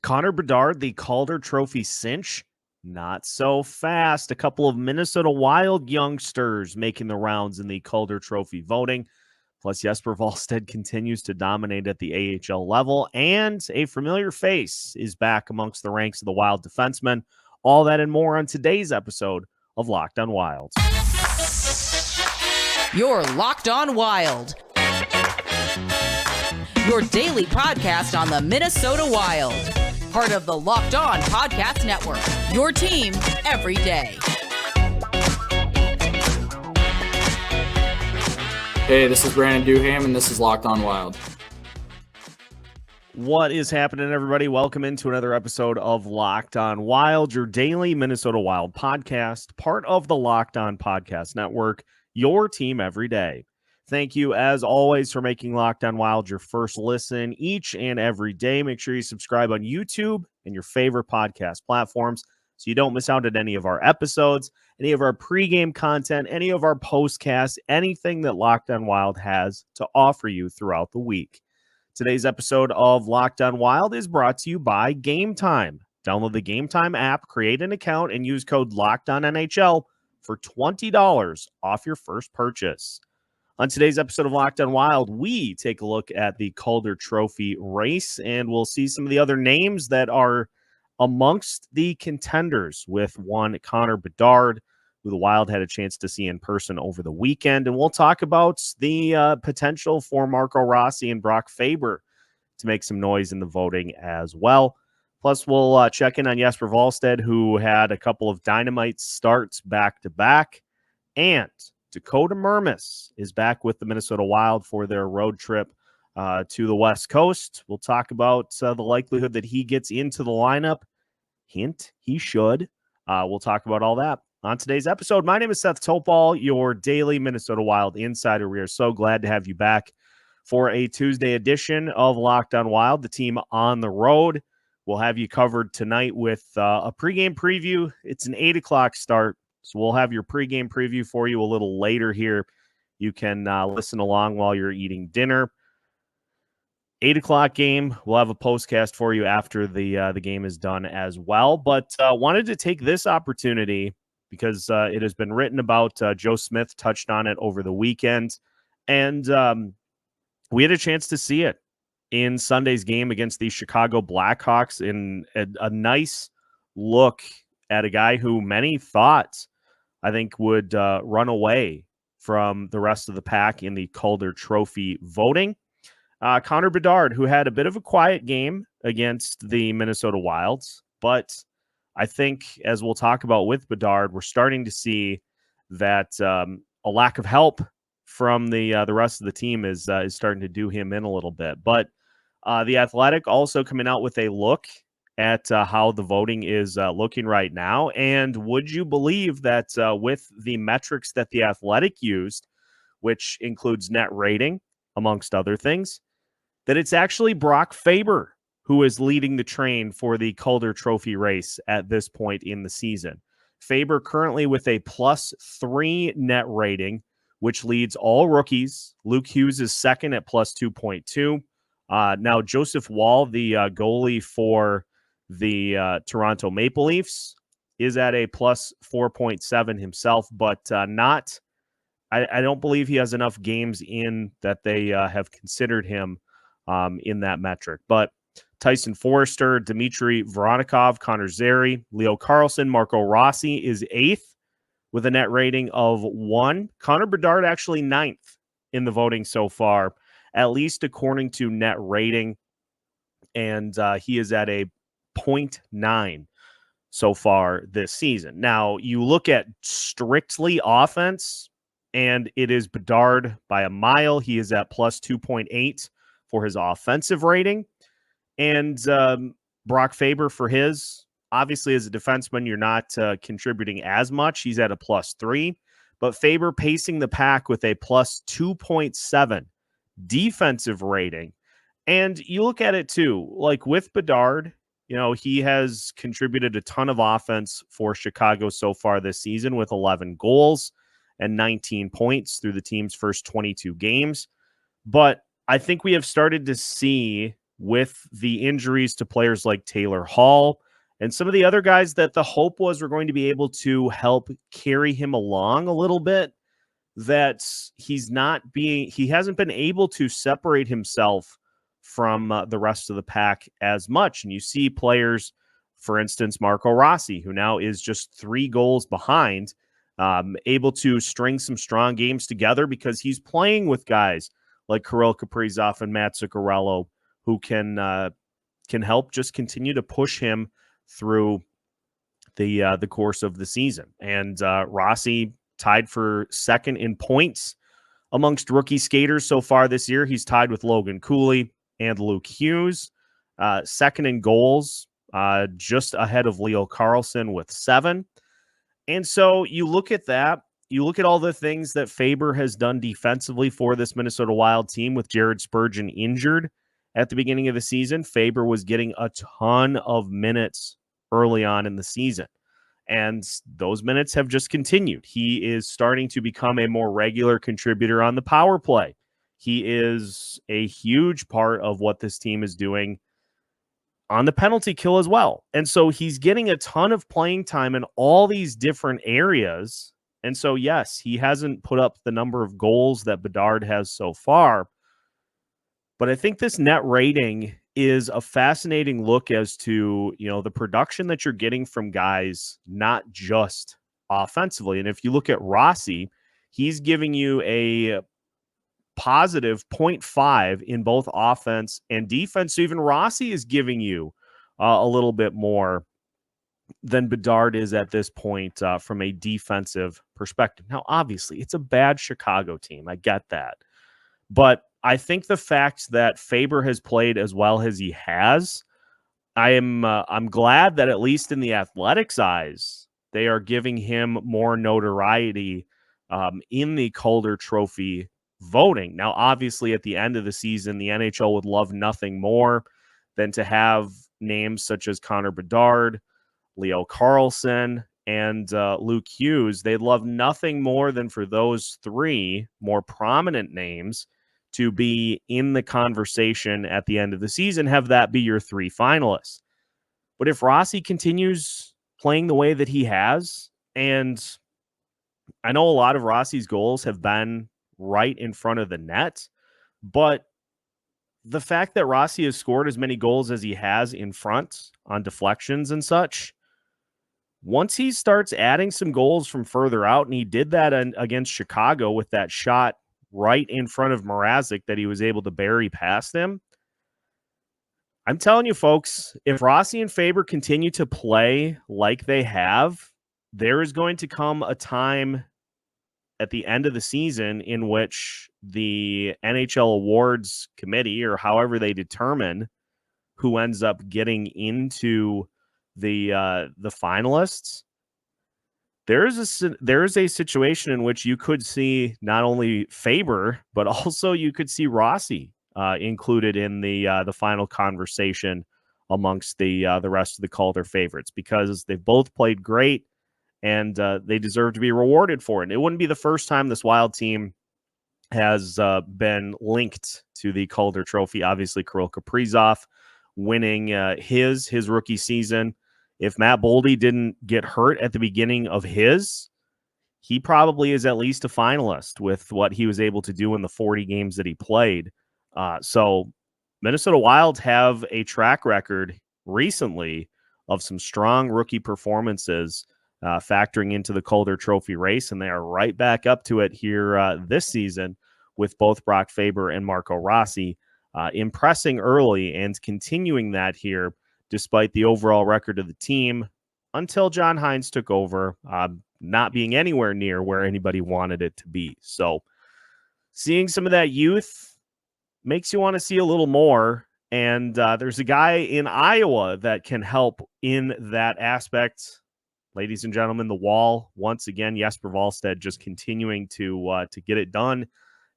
Connor Bedard, the Calder Trophy cinch? Not so fast. A couple of Minnesota Wild youngsters making the rounds in the Calder Trophy voting. Plus, Jesper Wallstedt continues to dominate at the AHL level, and a familiar face is back amongst the ranks of the Wild defensemen. All that and more on today's episode of Locked on Wild. You're Locked on Wild, your daily podcast on the Minnesota Wild. Part of the Locked On Podcast Network, your team every day. Hey, this is Brandon Duham, and this is Locked on Wild. What is happening, everybody? Welcome into another episode of Locked on Wild, your daily Minnesota Wild podcast, part of the Locked On Podcast Network, your team every day. Thank you, as always, for making Locked on Wild your first listen each and every day. Make sure you subscribe on YouTube and your favorite podcast platforms so you don't miss out on any of our episodes, any of our pregame content, any of our postcasts, anything that Locked on Wild has to offer you throughout the week. Today's episode of Locked on Wild is brought to you by Game Time. Download the Game Time app, create an account, and use code LOCKEDONNHL for $20 off your first purchase. On today's episode of Locked on Wild, we take a look at the Calder Trophy race, and we'll see some of the other names that are amongst the contenders, with one Connor Bedard, who the Wild had a chance to see in person over the weekend. And we'll talk about the potential for Marco Rossi and Brock Faber to make some noise in the voting as well. Plus, we'll check in on Jesper Wallstedt, who had a couple of dynamite starts back-to-back. And Dakota Mermis is back with the Minnesota Wild for their road trip to the West Coast. We'll talk about the likelihood that he gets into the lineup. Hint, he should. We'll talk about all that on today's episode. My name is Seth Topal, your daily Minnesota Wild insider. We are so glad to have you back for a Tuesday edition of Locked on Wild, the team on the road. We'll have you covered tonight with a pregame preview. It's an 8 o'clock start, so we'll have your pregame preview for you a little later here. You can listen along while you're eating dinner. 8 o'clock game. We'll have a postcast for you after the game is done as well. But wanted to take this opportunity because it has been written about. Joe Smith touched on it over the weekend, and we had a chance to see it in Sunday's game against the Chicago Blackhawks in a nice look at a guy who many thought, I think, would run away from the rest of the pack in the Calder Trophy voting. Connor Bedard, who had a bit of a quiet game against the Minnesota Wilds, but I think, as we'll talk about with Bedard, we're starting to see that a lack of help from the rest of the team is starting to do him in a little bit. But the Athletic also coming out with a look at how the voting is looking right now. And would you believe that with the metrics that the Athletic used, which includes net rating, amongst other things, that it's actually Brock Faber who is leading the train for the Calder Trophy race at this point in the season. Faber currently with a +3 net rating, which leads all rookies. Luke Hughes is second at +2.2. Now, Joseph Wall, the goalie for the Toronto Maple Leafs, is at a +4.7 himself, but I don't believe he has enough games in that they have considered him in that metric. But Tyson Forrester, Dmitry Voronikov, Connor Zary, Leo Carlson, Marco Rossi is 8th with a net rating of 1. Connor Bedard actually 9th in the voting so far, at least according to net rating. And he is at a 0.9 so far this season. Now, you look at strictly offense, and it is Bedard by a mile. He is at +2.8 for his offensive rating. And Brock Faber for his, obviously as a defenseman, you're not contributing as much. He's at a +3. But Faber pacing the pack with a +2.7 defensive rating. And you look at it too, like with Bedard, he has contributed a ton of offense for Chicago so far this season with 11 goals and 19 points through the team's first 22 games. But I think we have started to see with the injuries to players like Taylor Hall and some of the other guys that the hope was were going to be able to help carry him along a little bit, that he hasn't been able to separate himself from the rest of the pack as much. And you see players, for instance, Marco Rossi, who now is just 3 goals behind, able to string some strong games together because he's playing with guys like Kirill Kaprizov and Matt Zuccarello, who can help just continue to push him through the course of the season. And Rossi tied for second in points amongst rookie skaters so far this year. He's tied with Logan Cooley and Luke Hughes. Second in goals, just ahead of Leo Carlson with 7. And so you look at that, you look at all the things that Faber has done defensively for this Minnesota Wild team with Jared Spurgeon injured at the beginning of the season. Faber was getting a ton of minutes early on in the season, and those minutes have just continued. He is starting to become a more regular contributor on the power play. He is a huge part of what this team is doing on the penalty kill as well. And so he's getting a ton of playing time in all these different areas. And so, yes, he hasn't put up the number of goals that Bedard has so far. But I think this net rating is a fascinating look as to, the production that you're getting from guys, not just offensively. And if you look at Rossi, he's giving you a positive 0.5 in both offense and defense. So even Rossi is giving you a little bit more than Bedard is at this point from a defensive perspective. Now, obviously, it's a bad Chicago team. I get that. But I think the fact that Faber has played as well as he has, I'm glad that at least in the Athletics' eyes, they are giving him more notoriety in the Calder Trophy voting. Now, obviously, at the end of the season, the NHL would love nothing more than to have names such as Connor Bedard, Leo Carlson, and Luke Hughes. They'd love nothing more than for those 3 more prominent names to be in the conversation at the end of the season, have that be your 3 finalists. But if Rossi continues playing the way that he has, and I know a lot of Rossi's goals have been right in front of the net, but the fact that Rossi has scored as many goals as he has in front on deflections and such, once he starts adding some goals from further out, and he did that against Chicago with that shot right in front of Mrazek that he was able to bury past him. I'm telling you, folks, if Rossi and Faber continue to play like they have, there is going to come a time at the end of the season in which the NHL awards committee, or however they determine who ends up getting into the finalists, there is a situation in which you could see not only Faber, but also you could see Rossi included in the final conversation amongst the rest of the Calder favorites, because they've both played great and they deserve to be rewarded for it. And it wouldn't be the first time this Wild team has been linked to the Calder Trophy. Obviously, Kirill Kaprizov winning his rookie season. If Matt Boldy didn't get hurt at the beginning of his, he probably is at least a finalist with what he was able to do in the 40 games that he played. So Minnesota Wild have a track record recently of some strong rookie performances factoring into the Calder Trophy race, and they are right back up to it here this season with both Brock Faber and Marco Rossi impressing early and continuing that here despite the overall record of the team until John Hines took over, not being anywhere near where anybody wanted it to be. So seeing some of that youth makes you want to see a little more. And there's a guy in Iowa that can help in that aspect. Ladies and gentlemen, the Wall, once again, Jesper Wallstedt just continuing to get it done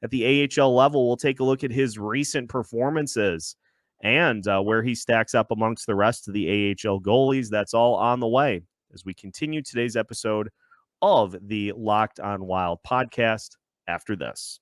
at the AHL level. We'll take a look at his recent performances and where he stacks up amongst the rest of the AHL goalies. That's all on the way as we continue today's episode of the Locked on Wild podcast after this.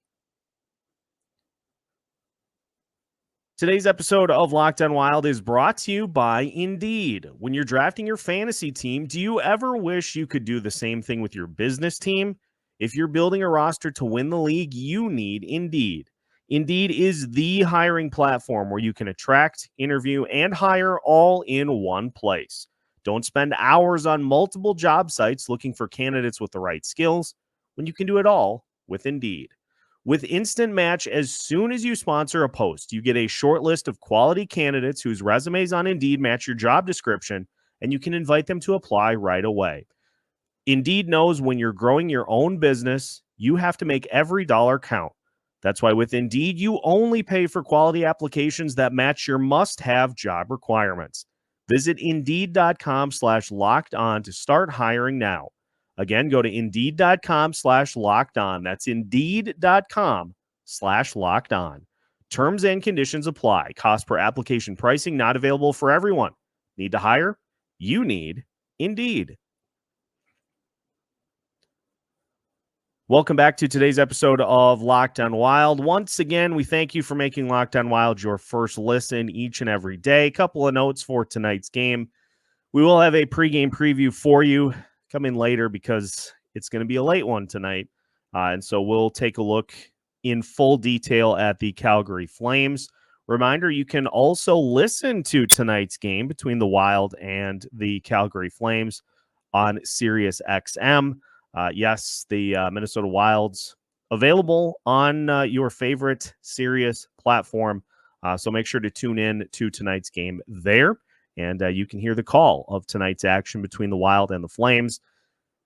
Today's episode of Locked On Wild is brought to you by Indeed. When you're drafting your fantasy team, do you ever wish you could do the same thing with your business team? If you're building a roster to win the league, you need Indeed. Indeed is the hiring platform where you can attract, interview, and hire all in one place. Don't spend hours on multiple job sites looking for candidates with the right skills when you can do it all with Indeed. With Instant Match, as soon as you sponsor a post, you get a short list of quality candidates whose resumes on Indeed match your job description, and you can invite them to apply right away. Indeed knows when you're growing your own business, you have to make every dollar count. That's why with Indeed, you only pay for quality applications that match your must-have job requirements. Visit Indeed.com/locked on to start hiring now. Again, go to Indeed.com/locked on. That's Indeed.com/locked on. Terms and conditions apply. Cost per application pricing not available for everyone. Need to hire? You need Indeed. Welcome back to today's episode of Locked On Wild. Once again, we thank you for making Locked On Wild your first listen each and every day. Couple of notes for tonight's game. We will have a pregame preview for you coming later because it's going to be a late one tonight. And so we'll take a look in full detail at the Calgary Flames. Reminder, you can also listen to tonight's game between the Wild and the Calgary Flames on Sirius XM. Yes, the Minnesota Wild's available on your favorite Sirius platform. So make sure to tune in to tonight's game there. And you can hear the call of tonight's action between the Wild and the Flames.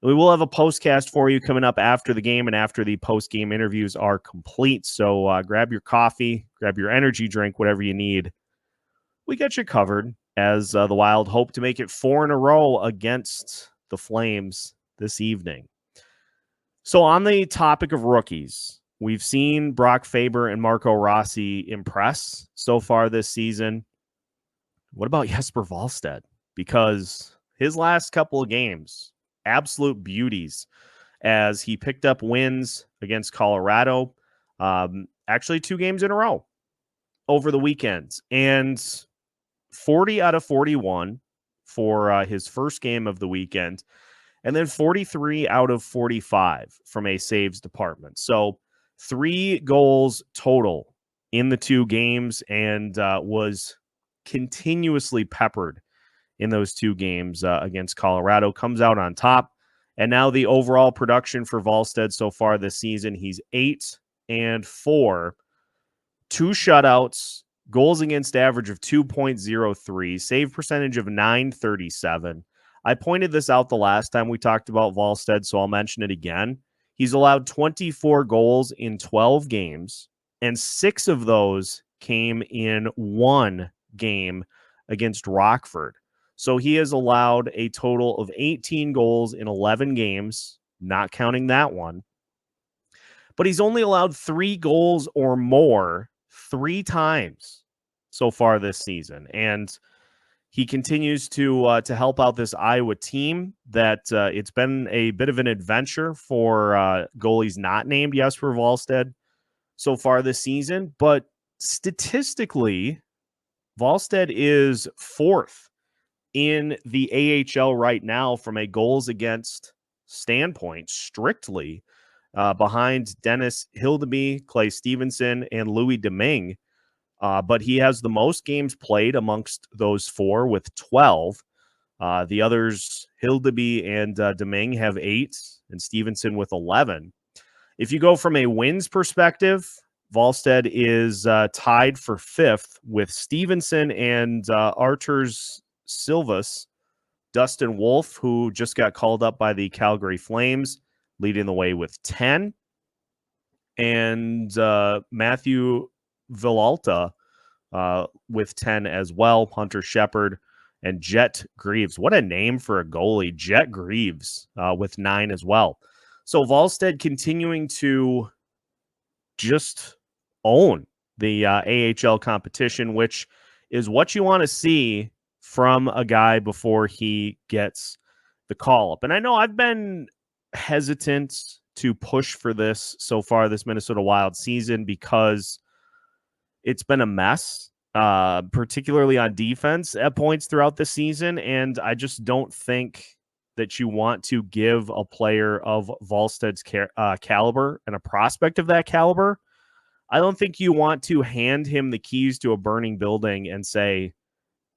We will have a postcast for you coming up after the game and after the post-game interviews are complete. So grab your coffee, grab your energy drink, whatever you need. We got you covered as the Wild hope to make it 4 in a row against the Flames this evening. So on the topic of rookies, we've seen Brock Faber and Marco Rossi impress so far this season. What about Jesper Wallstedt? Because his last couple of games, absolute beauties, as he picked up wins against Colorado, actually 2 games in a row over the weekends, and 40 out of 41 for his first game of the weekend, and then 43 out of 45 from a saves department. So 3 goals total in the 2 games, and was continuously peppered in those 2 games against Colorado, comes out on top. And now the overall production for Wallstedt so far this season, he's 8-4, 2 shutouts, goals against average of 2.03, save percentage of .937. I pointed this out the last time we talked about Wallstedt, so I'll mention it again. He's allowed 24 goals in 12 games, and 6 of those came in 1 game against Rockford. So he has allowed a total of 18 goals in 11 games, not counting that one. But he's only allowed 3 goals or more 3 times so far this season. And he continues to help out this Iowa team that it's been a bit of an adventure for goalies not named Jesper Wallstedt so far this season. But statistically, Wallstedt is 4th in the AHL right now from a goals against standpoint, strictly behind Dennis Hildeby, Clay Stevenson, and Louis Domingue. But he has the most games played amongst those 4 with 12. The others, Hildeby and Domingue, have 8, and Stevenson with 11. If you go from a wins perspective, Wallstedt is tied for 5th with Stevenson and Arturs Silvas. Dustin Wolf, who just got called up by the Calgary Flames, leading the way with 10. And Matthew Villalta with 10 as well. Hunter Shepard and Jet Greaves. What a name for a goalie. Jet Greaves with 9 as well. So Wallstedt continuing to just own the AHL competition, which is what you want to see from a guy before he gets the call up. And I know I've been hesitant to push for this so far this Minnesota Wild season because it's been a mess particularly on defense at points throughout the season. And I just don't think that you want to give a player of Wallstedt's caliber and a prospect of that caliber. I don't think you want to hand him the keys to a burning building and say,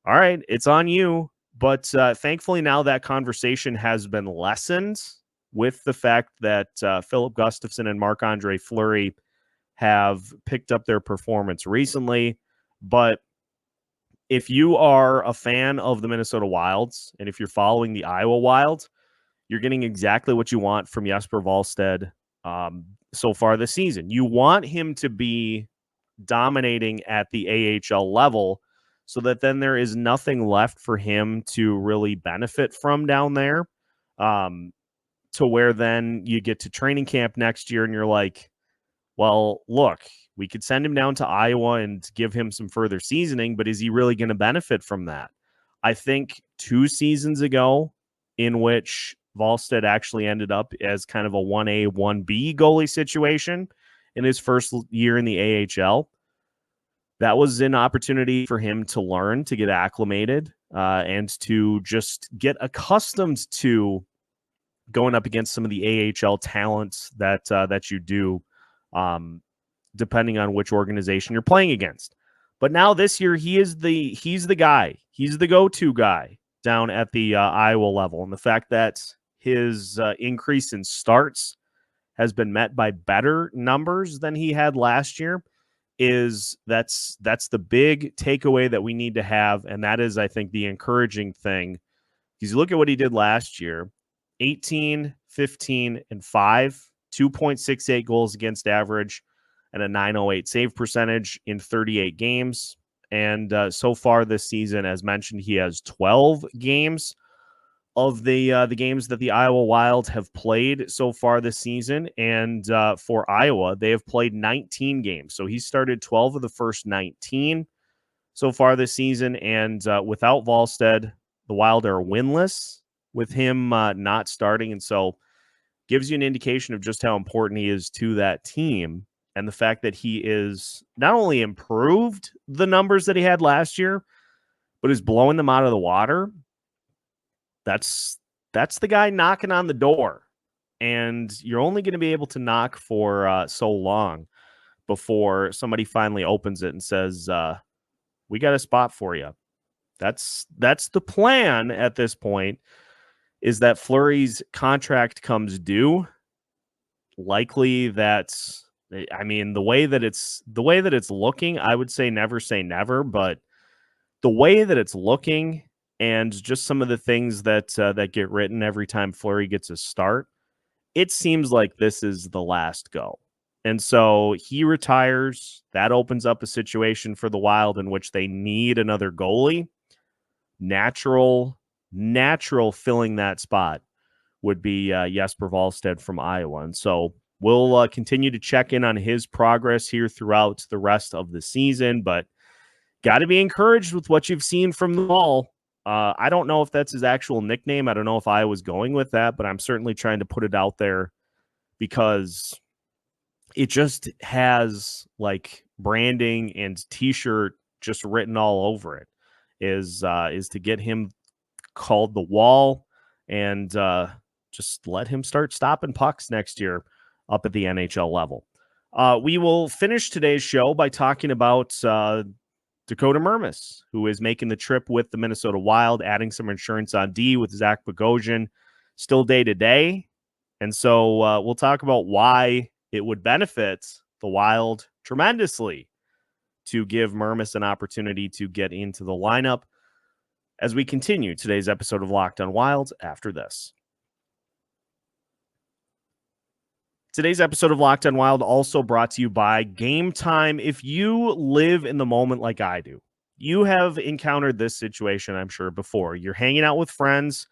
all right, it's on you. But thankfully now that conversation has been lessened with the fact that Philip Gustafsson and Marc-Andre Fleury have picked up their performance recently. But if you are a fan of the Minnesota Wilds and if you're following the Iowa Wild, you're getting exactly what you want from Jesper Wallstedt so far this season. You want him to be dominating at the AHL level so that then there is nothing left for him to really benefit from down there, to where then you get to training camp next year and you're like, well, look, we could send him down to Iowa and give him some further seasoning, but is he really going to benefit from that? I think 2 seasons ago, in which Wallstedt actually ended up as kind of a 1A, 1B goalie situation in his first year in the AHL, that was an opportunity for him to learn, to get acclimated, and to just get accustomed to going up against some of the AHL talents that you do, depending on which organization you're playing against. But now this year, he's the guy. He's the go-to guy down at the Iowa level. And the fact that his increase in starts has been met by better numbers than he had last year that's the big takeaway that we need to have. And that is, I think, the encouraging thing. Because you look at what he did last year, 18, 15, and 5, 2.68 goals against average, and a 908 save percentage in 38 games. And so far this season, as mentioned, he has 12 games of the games that the Iowa Wild have played so far this season. And for Iowa, they have played 19 games. So he started 12 of the first 19 so far this season. And without Wallstedt, the Wild are winless with him not starting. And so gives you an indication of just how important he is to that team. And the fact that he is not only improved the numbers that he had last year, but is blowing them out of the water. That's the guy knocking on the door. And you're only going to be able to knock for so long before somebody finally opens it and says, we got a spot for you. That's the plan at this point, is that Fleury's contract comes due. Likely that's, I mean, the way that it's looking, I would say never, but the way that it's looking and just some of the things that get written every time Fleury gets a start, it seems like this is the last go. And so he retires. That opens up a situation for the Wild in which they need another goalie. Natural filling that spot would be Jesper Wallstedt from Iowa. And so we'll continue to check in on his progress here throughout the rest of the season, but got to be encouraged with what you've seen from the Wall. I don't know if that's his actual nickname. I don't know if I was going with that, but I'm certainly trying to put it out there because it just has like branding and t-shirt just written all over it, is to get him called the Wall and just let him start stopping pucks next year up at the NHL level. We will finish today's show by talking about Dakota Mermis, who is making the trip with the Minnesota Wild, adding some insurance on D with Zach Bogosian, still day-to-day. And so we'll talk about why it would benefit the Wild tremendously to give Mermis an opportunity to get into the lineup as we continue today's episode of Locked on Wild after this. Today's episode of Locked on Wild also brought to you by Game Time. If you live in the moment like I do, you have encountered this situation, I'm sure, before. You're hanging out with friends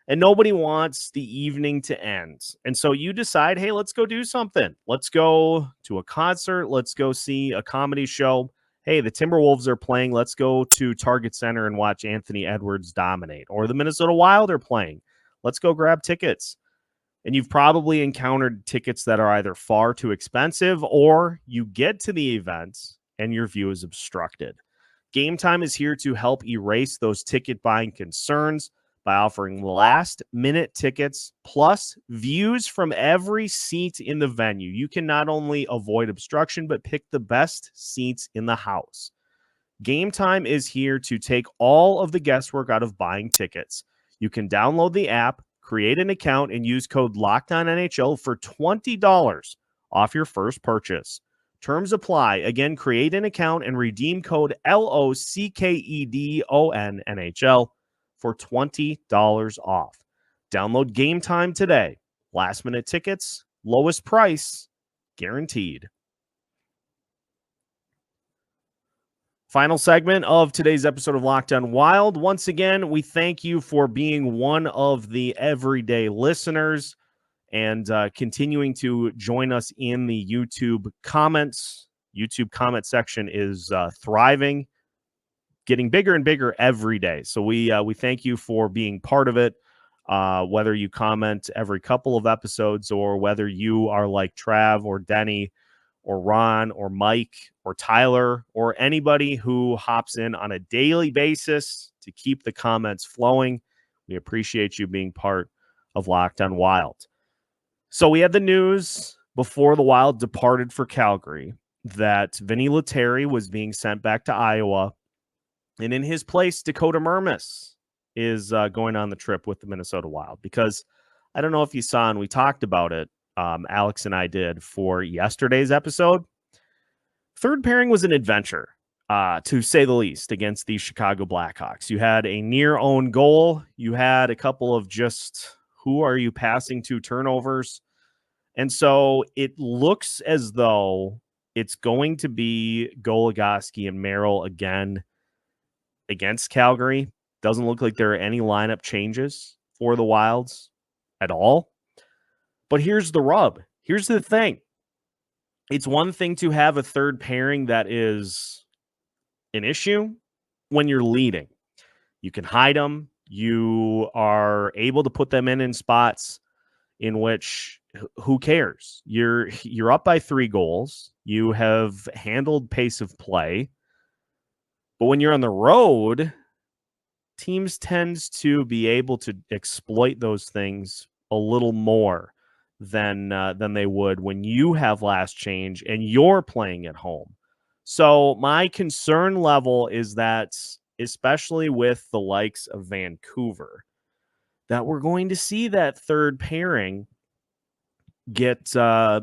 and nobody wants the evening to end. And so you decide, hey, let's go do something. Let's go to a concert. Let's go see a comedy show. Hey, the Timberwolves are playing. Let's go to Target Center and watch Anthony Edwards dominate. Or the Minnesota Wild are playing. Let's go grab tickets. And you've probably encountered tickets that are either far too expensive or you get to the event and your view is obstructed. Game Time is here to help erase those ticket buying concerns by offering last-minute tickets plus views from every seat in the venue. You can not only avoid obstruction, but pick the best seats in the house. Game Time is here to take all of the guesswork out of buying tickets. You can download the app, create an account, and use code LOCKEDONNHL for $20 off your first purchase. Terms apply. Again, create an account and redeem code LOCKEDONNHL for $20 off. Download Game Time today. Last minute tickets, lowest price, guaranteed. Final segment of today's episode of Locked On Wild. Once again, we thank you for being one of the everyday listeners and continuing to join us in the YouTube comments. YouTube comment section is thriving, getting bigger and bigger every day. So we thank you for being part of it, whether you comment every couple of episodes or whether you are like Trav or Denny or Ron or Mike or Tyler or anybody who hops in on a daily basis to keep the comments flowing. We appreciate you being part of Locked On Wild. So we had the news before the Wild departed for Calgary that Vinny Lettieri was being sent back to Iowa. And in his place, Dakota Mermis is going on the trip with the Minnesota Wild. Because I don't know if you saw, and we talked about it, Alex and I did for yesterday's episode. Third pairing was an adventure, to say the least, against the Chicago Blackhawks. You had a near own goal. You had a couple of just who are you passing to turnovers. And so it looks as though it's going to be Goligoski and Merrill again against Calgary. Doesn't look like there are any lineup changes for the Wilds at all. But here's the rub. Here's the thing. It's one thing to have a third pairing that is an issue when you're leading. You can hide them. You are able to put them in spots in which who cares? You're up by 3 goals. You have handled pace of play. But when you're on the road, teams tend to be able to exploit those things a little more than they would when you have last change and you're playing at home. So my concern level is that, especially with the likes of Vancouver, that we're going to see that third pairing get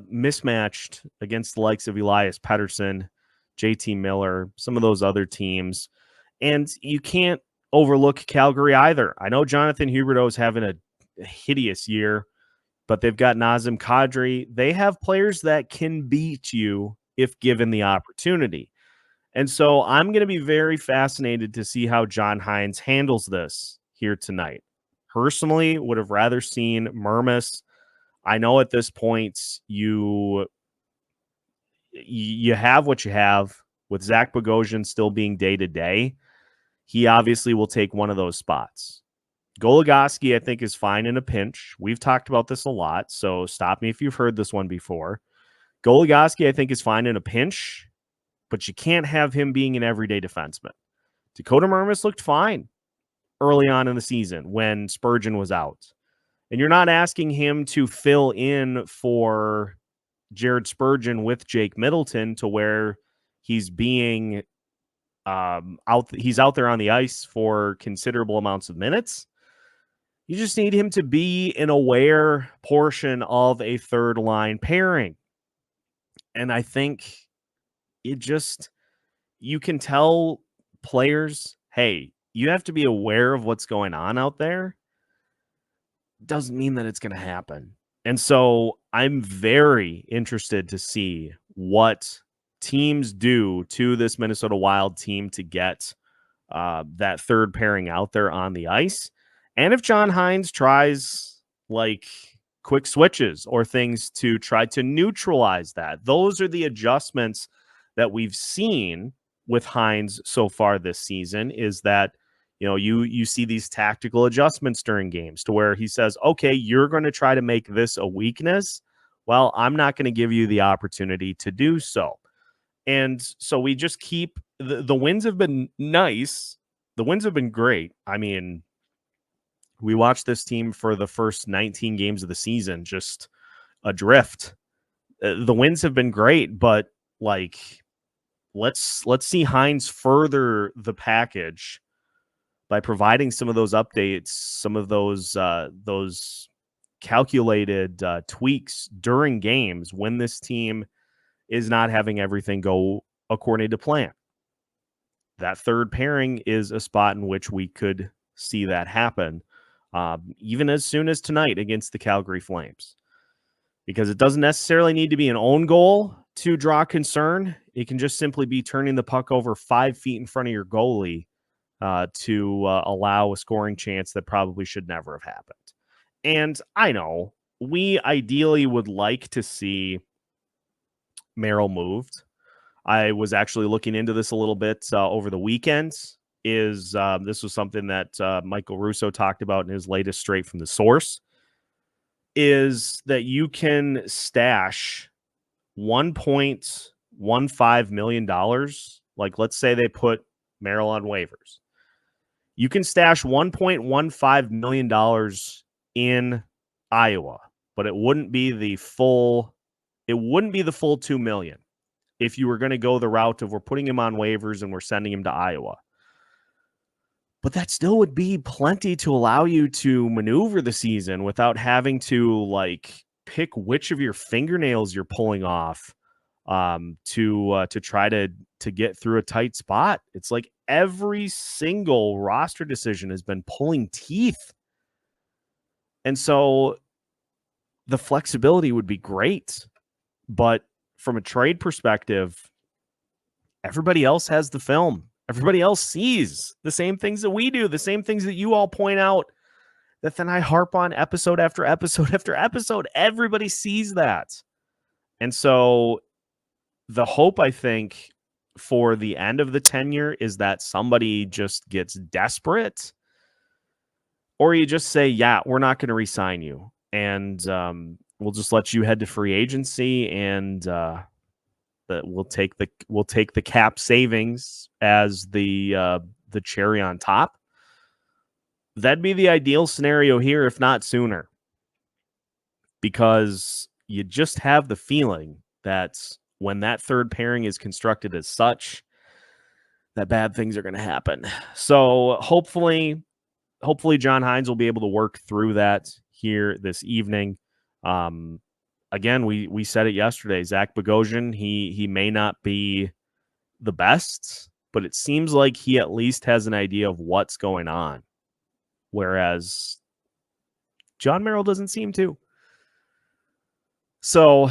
mismatched against the likes of Elias Pettersson, JT Miller, some of those other teams. And you can't overlook Calgary either. I know Jonathan Huberdeau is having a hideous year, but they've got Nazem Kadri. They have players that can beat you if given the opportunity. And so I'm going to be very fascinated to see how John Hynes handles this here tonight. Personally, would have rather seen Mermis. I know at this point you have what you have with Zach Bogosian still being day-to-day. He obviously will take one of those spots. Goligoski, I think, is fine in a pinch. We've talked about this a lot, so stop me if you've heard this one before. Goligoski, I think, is fine in a pinch, but you can't have him being an everyday defenseman. Dakota Mermis looked fine early on in the season when Spurgeon was out. And you're not asking him to fill in for Jared Spurgeon with Jake Middleton to where he's being he's out there on the ice for considerable amounts of minutes. You just need him to be an aware portion of a third line pairing. And I think you can tell players, hey, you have to be aware of what's going on out there. Doesn't mean that it's going to happen. And so I'm very interested to see what teams do to this Minnesota Wild team to get that third pairing out there on the ice. And if John Hynes tries like quick switches or things to try to neutralize that, those are the adjustments that we've seen with Hynes so far this season, is that, you know, you see these tactical adjustments during games to where he says, okay, you're going to try to make this a weakness. Well, I'm not going to give you the opportunity to do so. And so we just keep the wins have been nice. The wins have been great. I mean, we watched this team for the first 19 games of the season just adrift. The wins have been great, but like let's see Hines further the package by providing some of those updates, some of those calculated tweaks during games when this team is not having everything go according to plan. That third pairing is a spot in which we could see that happen, even as soon as tonight against the Calgary Flames. Because it doesn't necessarily need to be an own goal to draw concern. It can just simply be turning the puck over 5 feet in front of your goalie to allow a scoring chance that probably should never have happened. And I know we ideally would like to see Merrill moved. I was actually looking into this a little bit over the weekend. This was something that Michael Russo talked about in his latest Straight from the Source, is that you can stash $1.15 million. Like, let's say they put Merrill on waivers. You can stash $1.15 million in Iowa, but it wouldn't be the full $2 million if you were going to go the route of we're putting him on waivers and we're sending him to Iowa. But that still would be plenty to allow you to maneuver the season without having to like pick which of your fingernails you're pulling off to try to get through a tight spot. It's like every single roster decision has been pulling teeth. And so the flexibility would be great. But from a trade perspective, everybody else has the film. Everybody else sees the same things that we do, the same things that you all point out that then I harp on episode after episode after episode. Everybody sees that. And so the hope, I think, for the end of the tenure is that somebody just gets desperate, or you just say, yeah, we're not going to re-sign you. And we'll just let you head to free agency, and that we'll take the cap savings as the cherry on top. That'd be the ideal scenario here, if not sooner, because you just have the feeling that when that third pairing is constructed as such, that bad things are going to happen. So hopefully John Hines will be able to work through that here this evening. Again, we said it yesterday. Zach Bogosian, he may not be the best, but it seems like he at least has an idea of what's going on, whereas John Merrill doesn't seem to. So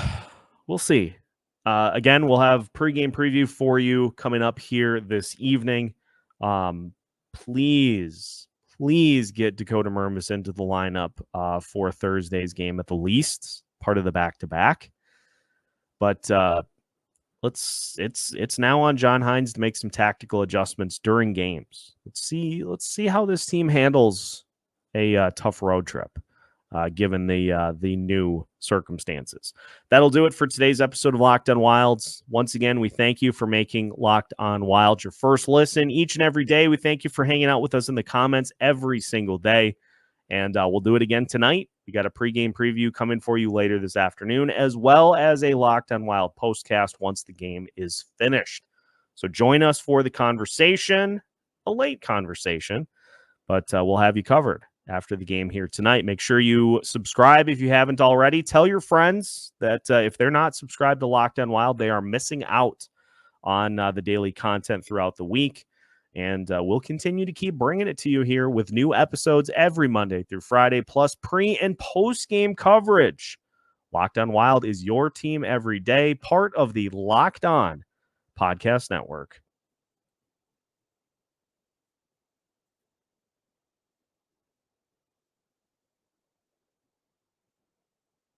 we'll see. Again, we'll have pregame preview for you coming up here this evening. Please get Dakota Mermis into the lineup for Thursday's game at the least, part of the back-to-back. But it's now on John Hines to make some tactical adjustments during games. Let's see how this team handles a tough road trip, given the new circumstances. That'll do it for today's episode of Locked on Wilds. Once again, we thank you for making Locked on Wild your first listen each and every day. We thank you for hanging out with us in the comments every single day. And we'll do it again tonight. We got a pregame preview coming for you later this afternoon, as well as a Locked on Wild postcast once the game is finished. So join us for the conversation, a late conversation, but we'll have you covered after the game here tonight. Make sure you subscribe if you haven't already. Tell your friends that if they're not subscribed to Locked on Wild, they are missing out on the daily content throughout the week. And we'll continue to keep bringing it to you here with new episodes every Monday through Friday, plus pre- and post-game coverage. Locked on Wild is your team every day, part of the Locked On Podcast Network.